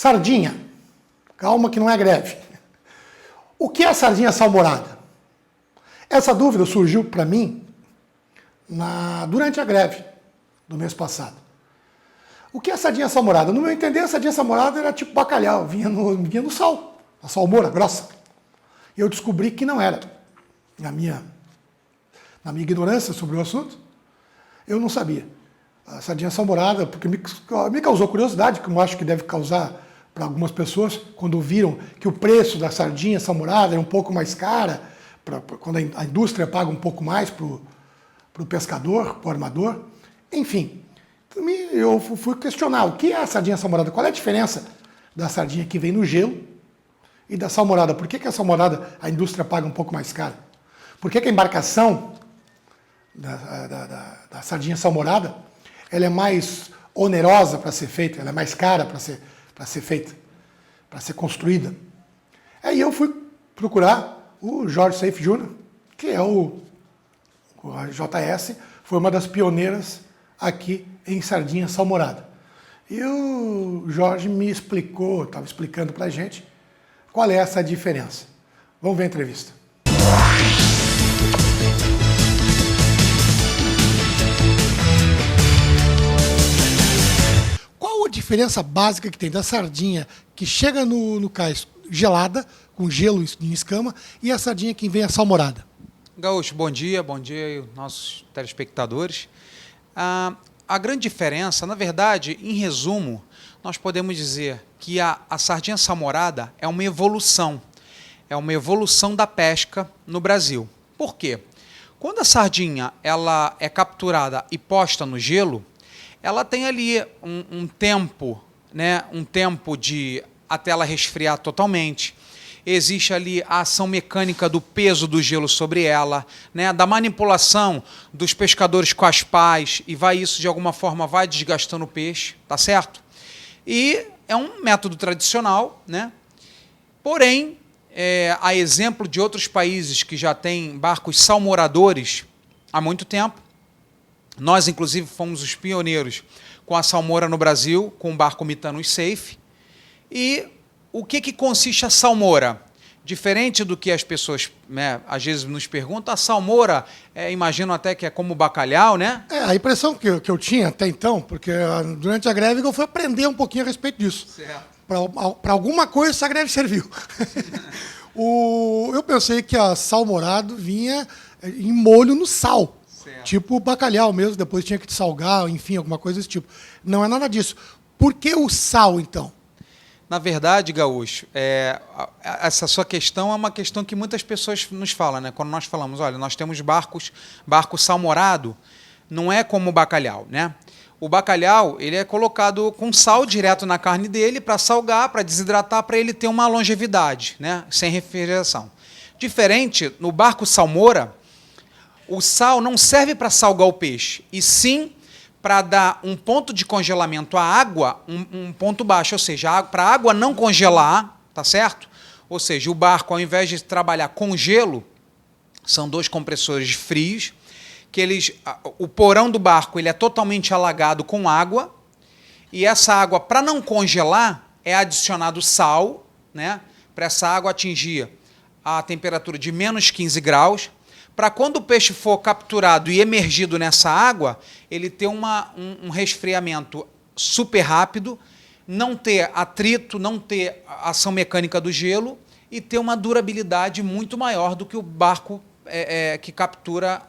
Sardinha. Calma que não é greve. O que é a sardinha salmourada? Essa dúvida surgiu para mim durante a greve do mês passado. O que é a sardinha salmourada? No meu entender, a sardinha salmourada era tipo bacalhau, vinha no sal, a salmoura grossa. E eu descobri que não era. Na minha ignorância sobre o assunto, eu não sabia. A sardinha salmourada, porque me causou curiosidade, como acho que deve causar para algumas pessoas, quando viram que o preço da sardinha salmourada era um pouco mais cara, quando a indústria paga um pouco mais para o pescador, para o armador. Enfim, eu fui questionar o que é a sardinha salmourada, qual é a diferença da sardinha que vem no gelo e da salmourada. Por que a salmourada a indústria paga um pouco mais cara? Por que a embarcação da sardinha salmourada ela é mais onerosa para ser feita, ela é mais cara para ser feita, para ser construída? Aí eu fui procurar o Jorge Seife Jr., que é o JS, foi uma das pioneiras aqui em sardinha salmourada. E o Jorge me explicou, estava explicando para a gente, qual é essa diferença. Vamos ver a entrevista. Qual a diferença básica que tem da sardinha que chega no cais gelada, com gelo em escama, e a sardinha que vem salmourada? Gaúcho, bom dia aí nossos telespectadores. A grande diferença, na verdade, em resumo, nós podemos dizer que a sardinha salmourada é uma evolução da pesca no Brasil. Por quê? Quando a sardinha ela é capturada e posta no gelo, ela tem ali um tempo, né, até ela resfriar totalmente. Existe ali a ação mecânica do peso do gelo sobre ela, né, da manipulação dos pescadores com as pás, e isso de alguma forma vai desgastando o peixe, tá certo? E é um método tradicional, né? Porém, a exemplo de outros países que já têm barcos salmouradores há muito tempo, nós inclusive fomos os pioneiros com a salmoura no Brasil, com o barco Mitanos Seife. E o que consiste a salmoura? Diferente do que as pessoas, né, às vezes nos perguntam, a salmoura, imagino até que é como bacalhau, né? A impressão que eu tinha até então, porque durante a greve eu fui aprender um pouquinho a respeito disso. Para alguma coisa essa greve serviu. Eu pensei que a salmourado vinha em molho no sal. Certo. Tipo bacalhau mesmo, depois tinha que salgar, enfim, alguma coisa desse tipo. Não é nada disso. Por que o sal, então? Na verdade, Gaúcho, essa sua questão é uma questão que muitas pessoas nos falam, né? Quando nós falamos, olha, nós temos barco salmourado, não é como o bacalhau, né? O bacalhau, ele é colocado com sal direto na carne dele para salgar, para desidratar, para ele ter uma longevidade, né? Sem refrigeração. Diferente, no barco salmoura, o sal não serve para salgar o peixe, e sim para dar um ponto de congelamento à água, um ponto baixo, ou seja, para a água não congelar, tá certo? Ou seja, o barco, ao invés de trabalhar com gelo, são dois compressores frios, que o porão do barco ele é totalmente alagado com água, e essa água, para não congelar, é adicionado sal, né, para essa água atingir a temperatura de menos 15 graus, para quando o peixe for capturado e emergido nessa água, ele ter um resfriamento super rápido, não ter atrito, não ter ação mecânica do gelo e ter uma durabilidade muito maior do que o barco que captura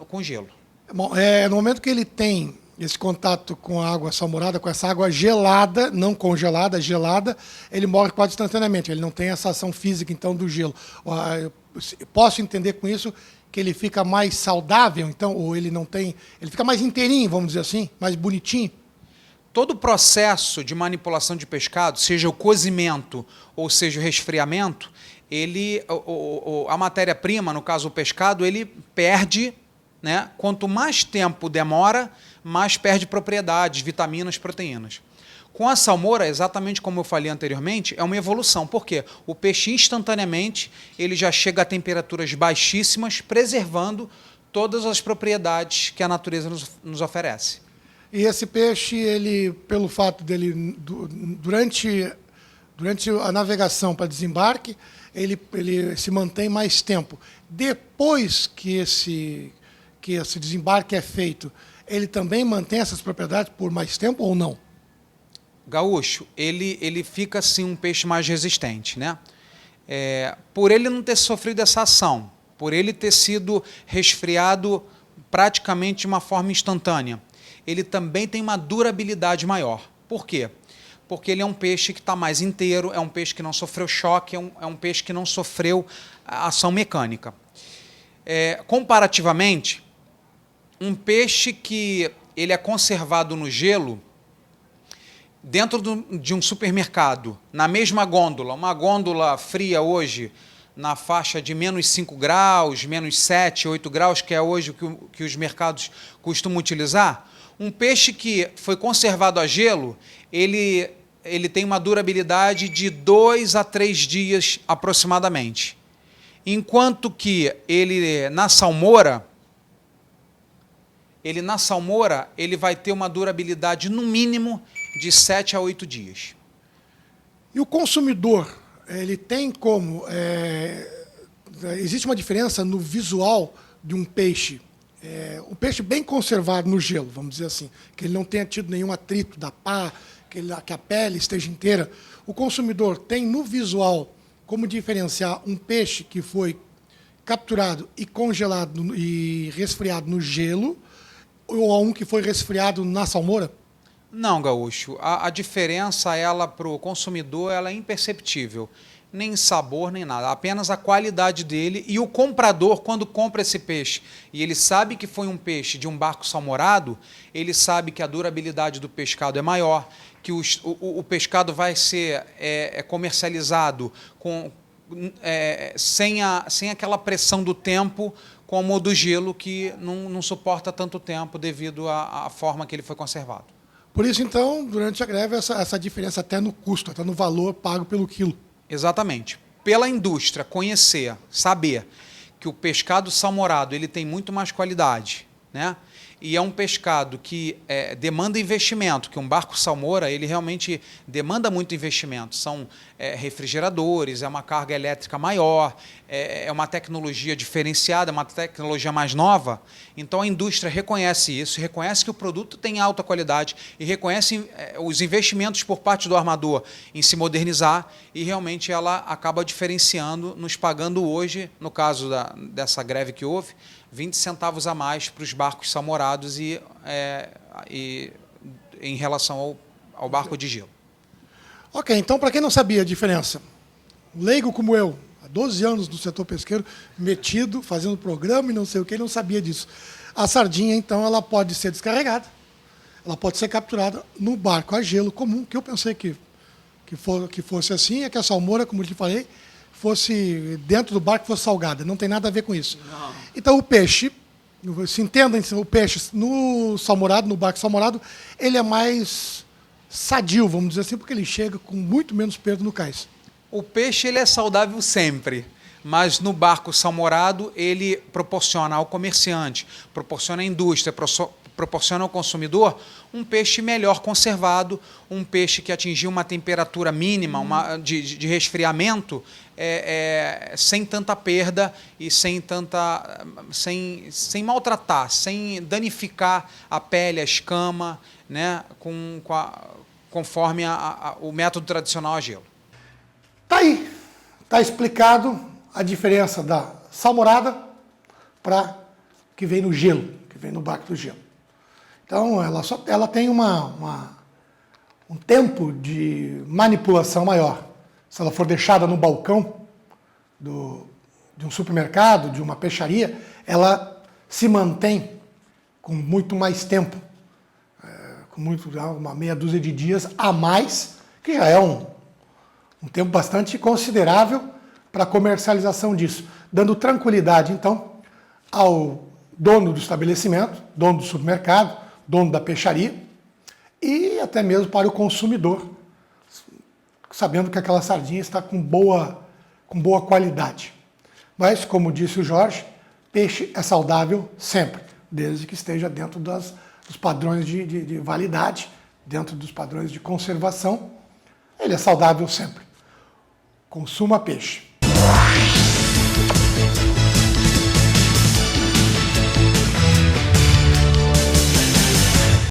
com gelo. Bom, no momento que ele tem esse contato com a água salmourada, com essa água gelada, não congelada, gelada, ele morre quase instantaneamente. Ele não tem essa ação física, então, do gelo. Posso entender com isso que ele fica mais saudável, então, ou ele não tem... Ele fica mais inteirinho, vamos dizer assim, mais bonitinho? Todo o processo de manipulação de pescado, seja o cozimento ou seja o resfriamento, a matéria-prima, no caso o pescado, ele perde, né? Quanto mais tempo demora, mais perde propriedades, vitaminas, proteínas. Com a salmoura, exatamente como eu falei anteriormente, é uma evolução. Por quê? O peixe instantaneamente ele já chega a temperaturas baixíssimas, preservando todas as propriedades que a natureza nos oferece. E esse peixe, ele, pelo fato dele, durante durante a navegação para desembarque, ele se mantém mais tempo. Depois que esse desembarque é feito, ele também mantém essas propriedades por mais tempo ou não? Gaúcho, ele fica assim um peixe mais resistente, né? Por ele não ter sofrido essa ação, por ele ter sido resfriado praticamente de uma forma instantânea, ele também tem uma durabilidade maior. Por quê? Porque ele é um peixe que está mais inteiro, é um peixe que não sofreu choque, é um peixe que não sofreu ação mecânica. Comparativamente, um peixe que ele é conservado no gelo, dentro de um supermercado, na mesma gôndola, uma gôndola fria hoje, na faixa de menos 5 graus, menos 7, 8 graus, que é hoje o que os mercados costumam utilizar, um peixe que foi conservado a gelo, ele tem uma durabilidade de 2 a 3 dias aproximadamente. Enquanto que ele na salmoura, ele vai ter uma durabilidade no mínimo de 7 a 8 dias. E o consumidor, ele tem como... existe uma diferença no visual de um peixe. Um peixe bem conservado no gelo, vamos dizer assim, que ele não tenha tido nenhum atrito da pá, que a pele esteja inteira. O consumidor tem no visual como diferenciar um peixe que foi capturado e congelado e resfriado no gelo ou um que foi resfriado na salmoura? Não, Gaúcho. A diferença para o consumidor ela é imperceptível. Nem sabor, nem nada. Apenas a qualidade dele e o comprador, quando compra esse peixe, e ele sabe que foi um peixe de um barco salmourado, ele sabe que a durabilidade do pescado é maior, que o pescado vai ser comercializado sem aquela pressão do tempo como o do gelo, que não suporta tanto tempo devido à forma que ele foi conservado. Por isso, então, durante a greve, essa diferença até no custo, até no valor pago pelo quilo. Exatamente. Pela indústria conhecer, saber que o pescado salmourado ele tem muito mais qualidade, né? E é um pescado que demanda investimento, que um barco salmoura ele realmente demanda muito investimento. São refrigeradores, é uma carga elétrica maior, é uma tecnologia diferenciada, é uma tecnologia mais nova. Então a indústria reconhece isso, reconhece que o produto tem alta qualidade e reconhece os investimentos por parte do armador em se modernizar e realmente ela acaba diferenciando, nos pagando hoje, no caso dessa greve que houve, 20 centavos a mais para os barcos salmourados e em relação ao barco de gelo. Ok, então, para quem não sabia a diferença, leigo como eu, há 12 anos no setor pesqueiro, metido, fazendo programa e não sei o que, não sabia disso. A sardinha, então, ela pode ser descarregada, ela pode ser capturada no barco a gelo comum, que eu pensei que fosse assim, é que a salmoura, como eu te falei, fosse dentro do barco, fosse salgada. Não tem nada a ver com isso. Não. Então, o peixe, se entenda, o peixe no salmourado, no barco salmourado, ele é mais sadio, vamos dizer assim, porque ele chega com muito menos peso no cais. O peixe ele é saudável sempre, mas no barco salmourado ele proporciona ao comerciante, proporciona à indústria, proporciona ao consumidor um peixe melhor conservado, um peixe que atingiu uma temperatura mínima de resfriamento, sem tanta perda e sem maltratar, sem danificar a pele, a escama, né, conforme o método tradicional a gelo. Tá aí, tá explicado a diferença da salmourada para que vem no gelo, que vem no barco do gelo. Então, ela tem um tempo de manipulação maior. Se ela for deixada no balcão de um supermercado, de uma peixaria, ela se mantém com muito mais tempo, uma meia dúzia de dias a mais, que já é um tempo bastante considerável para a comercialização disso, dando tranquilidade, então, ao dono do estabelecimento, dono do supermercado, dono da peixaria, e até mesmo para o consumidor, sabendo que aquela sardinha está com boa qualidade. Mas, como disse o Jorge, peixe é saudável sempre, desde que esteja dentro dos padrões de validade, dentro dos padrões de conservação, ele é saudável sempre. consuma peixe.